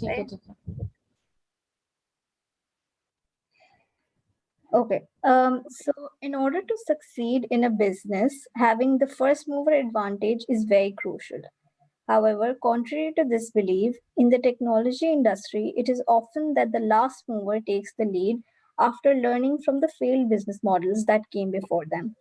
ठीक है right? ठीक है. Okay. So in order to succeed in a business, having the first mover advantage is very crucial. However, contrary to this belief, in the technology industry, it is often that the last mover takes the lead after learning from the failed business models that came before them.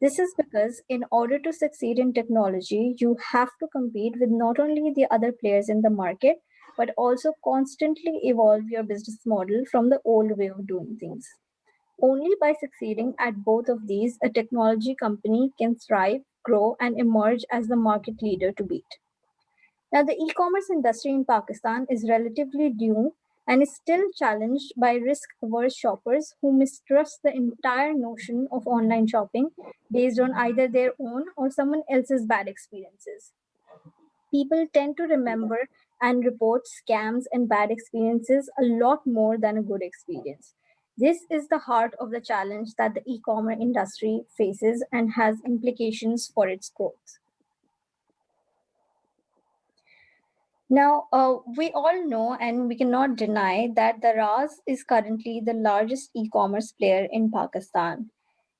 This is because, in order to succeed in technology, you have to compete with not only the other players in the market, but also constantly evolve your business model from the old way of doing things. Only by succeeding at both of these, a technology company can thrive, grow, and emerge as the market leader to beat. Now, the e commerce industry in Pakistan is relatively new and is still challenged by risk averse shoppers who mistrust the entire notion of online shopping based on either their own or someone else's bad experiences. People tend to remember and report scams and bad experiences a lot more than a good experience. This is the heart of the challenge that the e commerce industry faces and has implications for its growth. Now, we all know and we cannot deny that the Raz is currently the largest e commerce player in Pakistan.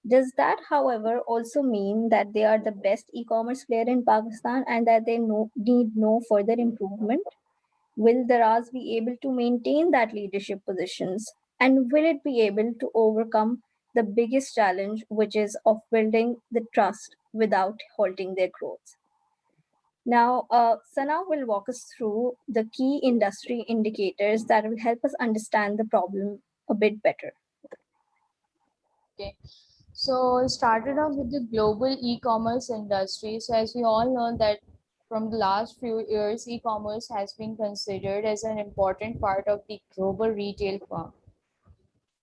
Does that, however, also mean that they are the best e commerce player in Pakistan and that they need no further improvement? Will the Raz be able to maintain that leadership positions? And will it be able to overcome the biggest challenge, which is of building the trust without halting their growth? Now, Sana will walk us through the key industry indicators that will help us understand the problem a bit better. Okay. So started off with the global e-commerce industry. So as we all know that from the last few years, e-commerce has been considered as an important part of the global retail firm,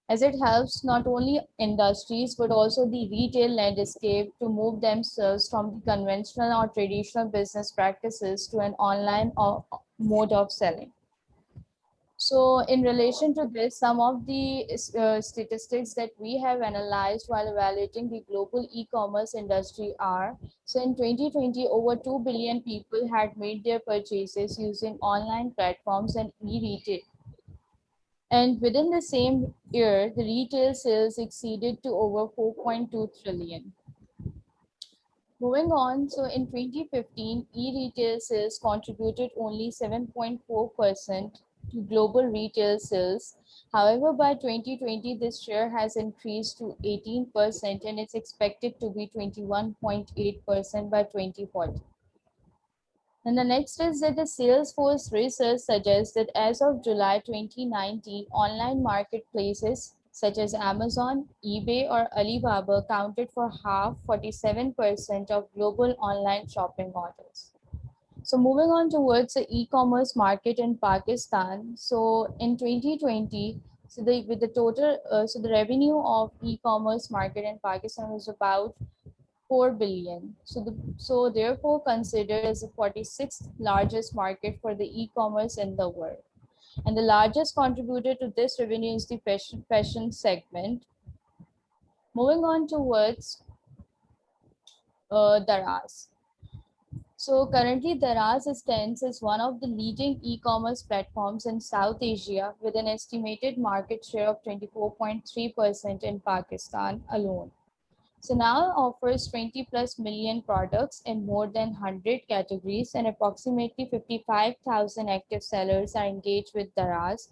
as it helps not only industries but also the retail landscape to move themselves from the conventional or traditional business practices to an online or mode of selling. So in relation to this, some of the statistics that we have analyzed while evaluating the global e-commerce industry are, so in 2020, over 2 billion people had made their purchases using online platforms and e-retail. And within the same year, the retail sales exceeded to over 4.2 trillion. Moving on, so in 2015, e-retail sales contributed only 7.4% to global retail sales. However, by 2020, this share has increased to 18% and it's expected to be 21.8% by 2040. And the next is that the Salesforce research suggests that as of July 2019, online marketplaces such as Amazon, eBay, or Alibaba counted for half, 47% of global online shopping orders. So moving on towards the e-commerce market in Pakistan. So in 2020, with the total, so the revenue of e-commerce market in Pakistan was about 4 billion. So therefore considered as the 46th largest market for the e-commerce in the world. And the largest contributor to this revenue is the fashion segment. Moving on towards Daraz. So currently Daraz stands as one of the leading e-commerce platforms in South Asia with an estimated market share of 24.3% in Pakistan alone. So now offers 20 plus million products in more than 100 categories, and approximately 55,000 active sellers are engaged with Daraz,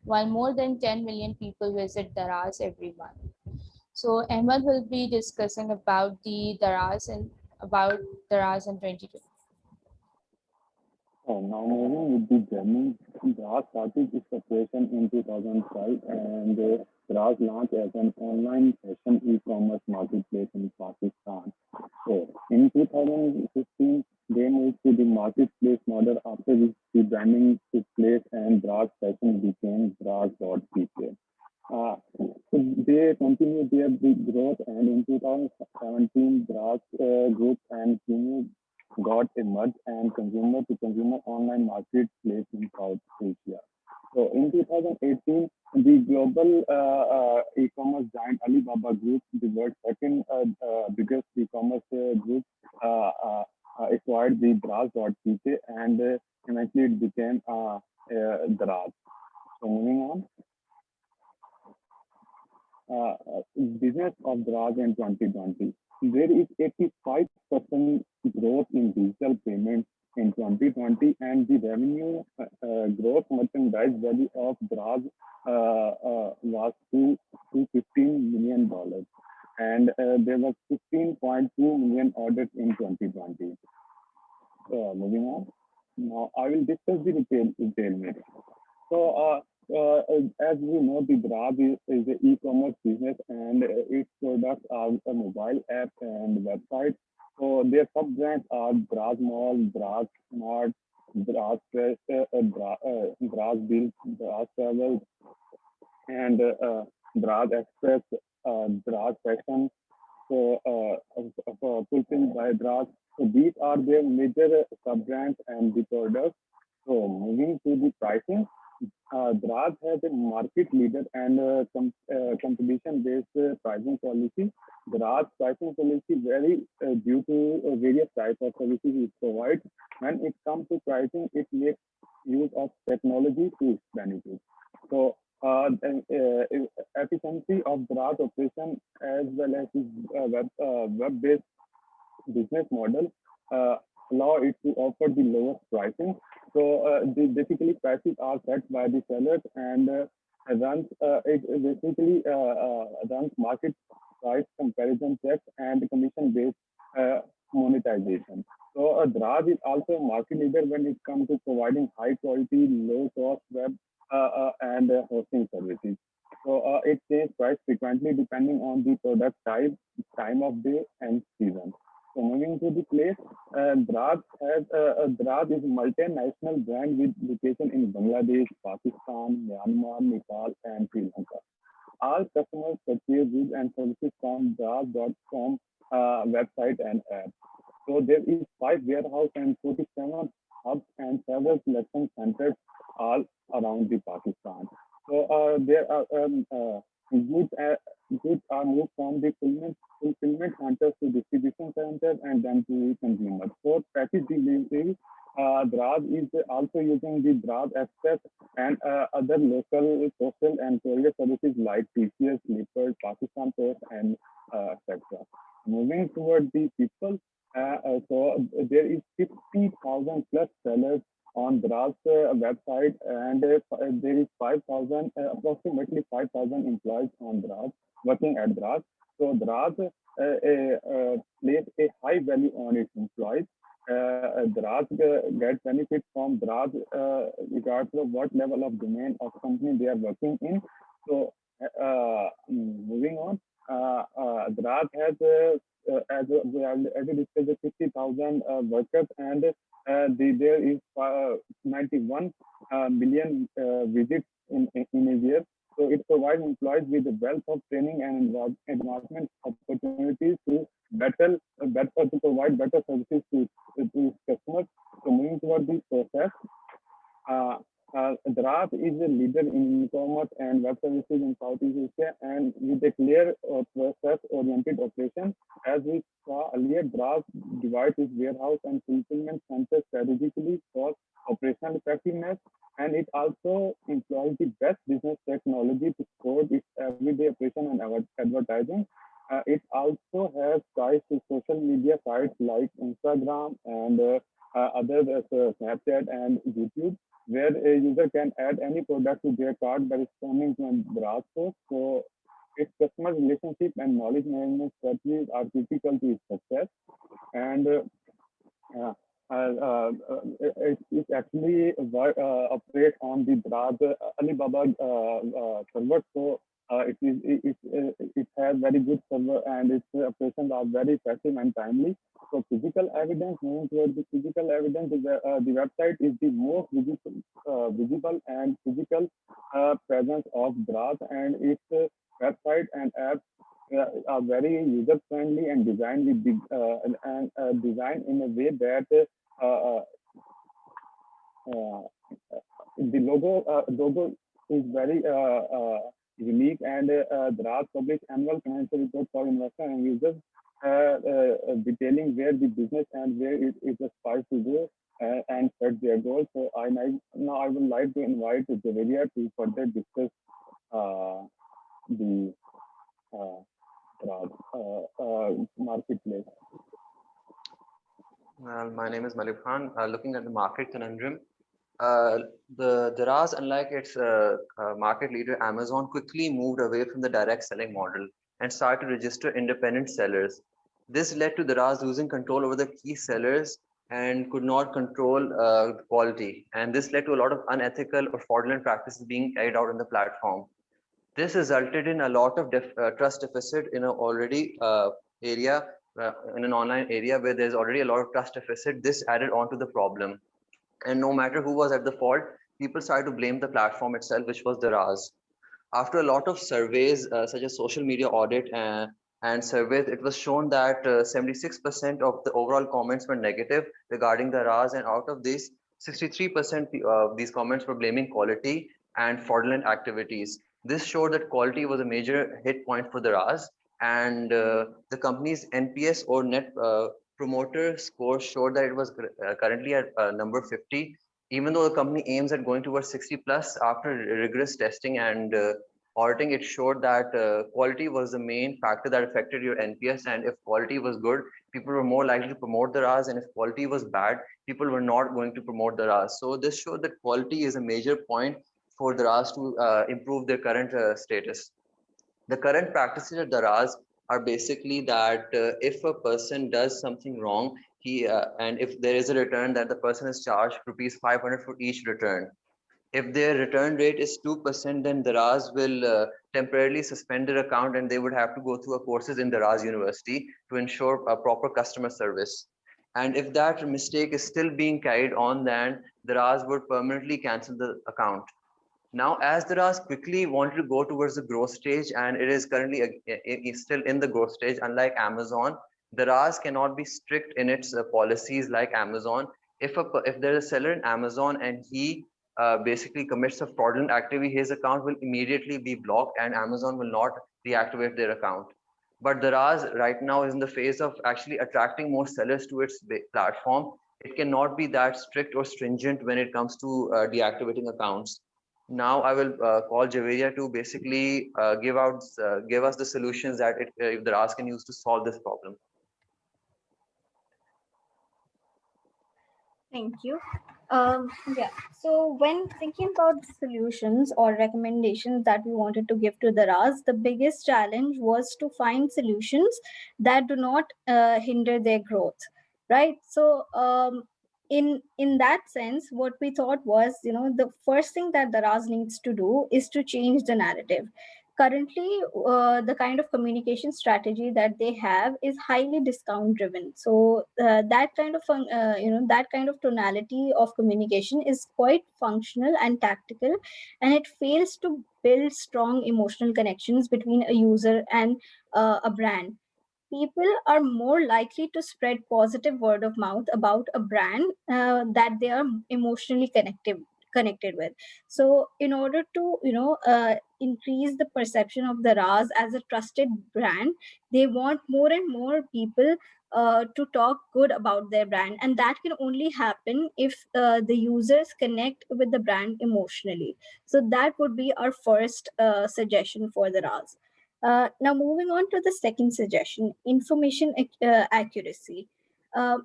while more than 10 million people visit Daraz every month. So Ahmed will be discussing about the Daraz and about Daraz in 2020. Now moving with the journey, Draz started its operation in 2012 and Draz launched as an online fashion e-commerce marketplace in Pakistan. So in 2015, they moved to the marketplace model after which the branding took place and Draz Fashion became Draz.pk. So they continued their big growth and in 2017, Draz Group and Kimi got a merge and consumer-to-consumer online marketplace in South Asia. So in 2018, the global e-commerce giant Alibaba Group, the world's second biggest e-commerce group, acquired the Braz.pk and eventually it became Draz. So moving on, business of Draz in 2020. There is 85% growth in digital payments in 2020, and the revenue growth merchandise value of Draz was to $15 million, and there was 15.2 million orders in 2020. Moving on. Now I will discuss the retail mix. So, as we know, the Braj is an e-commerce business, and its products are a mobile app and website. So, their sub-brands are Braj Mall, Braj Smart, Braj Fresh, Braj Bill, Braj Travel, and Braj Express, Braj Fashion. So, fulfilled by Braj. So, these are their major sub-brands and the products. So, moving to the pricing. Drag has a market leader and competition-based pricing policy. Drag's pricing policy vary due to various types of services it provides. When it comes to pricing, it makes use of technology to its benefit. So, efficiency of Drag operation as well as its web-based business model uh, allow it to offer the lowest pricing. So basically prices are set by the sellers and runs it basically runs market price comparison checks and commission based uh, monetization. So Draj is also a market leader when it comes to providing high quality, low cost web and hosting services. So it changes price frequently depending on the product type, time of day, and season. So moving to the place, Draj is a multinational brand with location in Bangladesh, Pakistan, Myanmar, Nepal, and Sri Lanka. All customers purchase goods and services from Draj.com website and app. So there is five warehouse and 47 hubs and several collection centers all around the Pakistan. So there are goods, goods are moved from the fulfillment centers to distribution centers and then to consumers. For package delivery, Draz is also using the Draz Express and other local postal and courier services like TCS, Leopard, Pakistan Post, and etc. Moving toward the people, so there is 50,000 plus sellers on Draz website, and there is 5,000, approximately 5,000 employees on Draz working at Draz. So Draz place a high value on its employees. Draz get benefit from Draz regardless of what level of domain of company they are working in. So moving on, Draz has as we have already discussed, 50,000 workers, and there is 91 million visits in a year. So it provides employees with a wealth of training and advancement opportunities to better to provide better services to customers. So moving toward this process, Drat is a leader in e-commerce and web services in Southeast Asia, and with a clear process-oriented operation. As we saw earlier, Drat divides its warehouse and fulfillment centers strategically for operational effectiveness, and it also employs the best business technology to support its everyday operation and advertising. It also has ties to social media sites like Instagram and other Snapchat and YouTube, where a user can add any product to their cart by responding to a browse post. So its customer relationship and knowledge management strategies are critical to its success. And uh, it actually operates on the Draz Alibaba server. So it has very good server and its operations are very effective and timely. So physical evidence, moving towards the physical evidence, the website is the most visible and physical presence of Draz, and its website and apps are very user friendly and designed with the designed in a way that uh, uh, uh, the logo is very unique, and Draz publish annual financial report for investors and users detailing where the business and where it is aspires to go. and set their goals. So now I would like to invite Javeria to further discuss the uh, marketplace. Well, my name is Malik Khan. Looking at the market conundrum, uh, the Daraz, unlike its market leader Amazon, quickly moved away from the direct selling model and started to register independent sellers. This led to Daraz losing control over the key sellers and could not control quality. And this led to a lot of unethical or fraudulent practices being carried out on the platform. This resulted in a lot of trust deficit in an already area, in an online area where there's already a lot of trust deficit. This added on to the problem. And no matter who was at the fault, people started to blame the platform itself, which was Daraz. After a lot of surveys, such as social media audit and surveys, it was shown that 76% of the overall comments were negative regarding the RAS, and out of these, 63% of these comments were blaming quality and fraudulent activities. This showed that quality was a major hit point for the RAS, and the company's NPS or net promoter score showed that it was currently at number 50, even though the company aims at going towards 60 plus. After rigorous testing and auditing, it showed that quality was the main factor that affected your NPS. And if quality was good, people were more likely to promote the RAS. And if quality was bad, people were not going to promote the RAS. So this showed that quality is a major point for the RAS to improve their current status. The current practices at the RAS are basically that if a person does something wrong, and if there is a return, that the person is charged rupees 500 for each return. If their return rate is 2%, then the RAS will temporarily suspend their account, and they would have to go through courses in the RAS University to ensure a proper customer service. And if that mistake is still being carried on, then the RAS would permanently cancel the account. Now, as the RAS quickly wanted to go towards the growth stage, and it is currently still in the growth stage, unlike Amazon, the RAS cannot be strict in its policies like Amazon. If there's a seller in Amazon and he basically commits a fraudulent activity, his account will immediately be blocked, and Amazon will not reactivate their account. But the RAS right now is in the phase of actually attracting more sellers to its platform. It cannot be that strict or stringent when it comes to deactivating accounts. Now I will call Javeria to basically give us the solutions that if the RAS can use to solve this problem. Thank you. Yeah, so when thinking about solutions or recommendations that we wanted to give to the RAS, the biggest challenge was to find solutions that do not hinder their growth, right? So in that sense, what we thought was, the first thing that the RAS needs to do is to change the narrative. Currently, the kind of communication strategy that they have is highly discount driven. So that kind of tonality of communication is quite functional and tactical, and it fails to build strong emotional connections between a user and a brand. People are more likely to spread positive word of mouth about a brand that they are emotionally connected with. So in order to increase the perception of the RAS as a trusted brand, they want more and more people to talk good about their brand, and that can only happen if the users connect with the brand emotionally. So that would be our first suggestion for the RAS. Now, moving on to the second suggestion, information accuracy. Uh,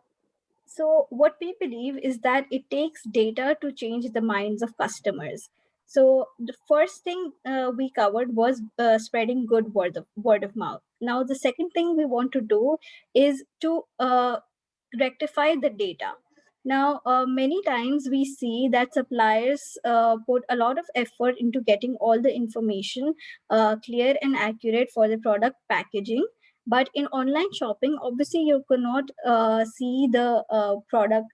so, what we believe is that it takes data to change the minds of customers. So, the first thing we covered was spreading good word of mouth. Now, the second thing we want to do is to rectify the data. Now, many times we see that suppliers put a lot of effort into getting all the information clear and accurate for the product packaging. But in online shopping, obviously, you cannot see the product,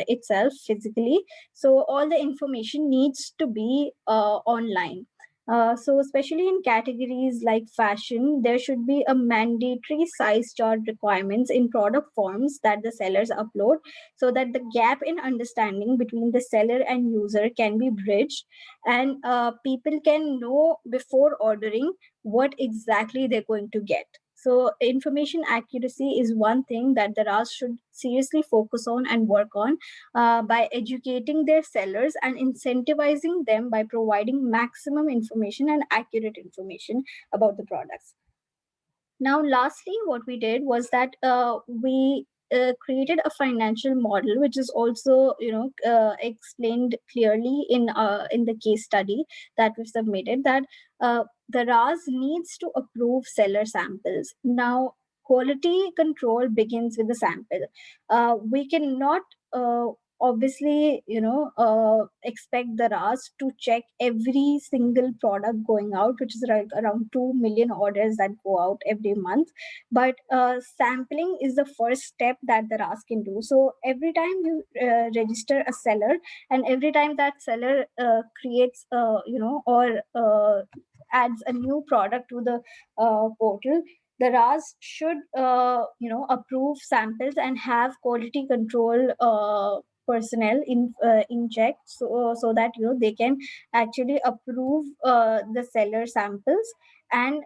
itself physically. So all the information needs to be online. So, especially in categories like fashion, there should be a mandatory size chart requirements in product forms that the sellers upload, so that the gap in understanding between the seller and user can be bridged, and people can know before ordering what exactly they're going to get. So information accuracy is one thing that the RAS should seriously focus on and work on by educating their sellers and incentivizing them by providing maximum information and accurate information about the products. Now, lastly, what we did was that we created a financial model, which is also, explained clearly in the case study that we submitted. That the RAS needs to approve seller samples. Now, quality control begins with the sample. We cannot obviously expect the RAS to check every single product going out, which is like around 2 million orders that go out every month. But sampling is the first step that the RAS can do. So every time you register a seller, and every time that seller creates or adds a new product to the portal, the RAS should approve samples and have quality control personnel in check, so that they can actually approve the seller samples, and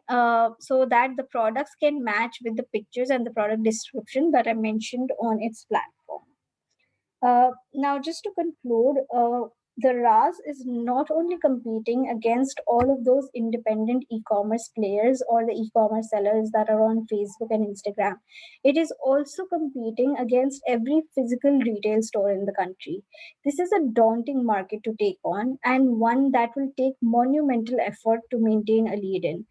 so that the products can match with the pictures and the product description that I mentioned on its platform. Now, just to conclude, the RAS is not only competing against all of those independent e-commerce players or the e-commerce sellers that are on Facebook and Instagram. It is also competing against every physical retail store in the country. This is a daunting market to take on, and one that will take monumental effort to maintain a lead in.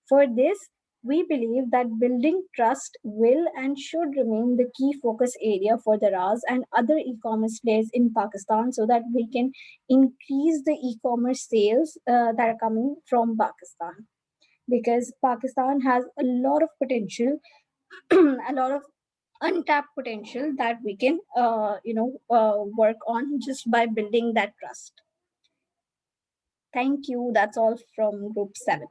For this, we believe that building trust will and should remain the key focus area for the RAS and other e-commerce players in Pakistan, so that we can increase the e-commerce sales that are coming from Pakistan. Because Pakistan has a lot of potential, a lot of untapped potential that we can, work on just by building that trust. Thank you. That's all from Group 7.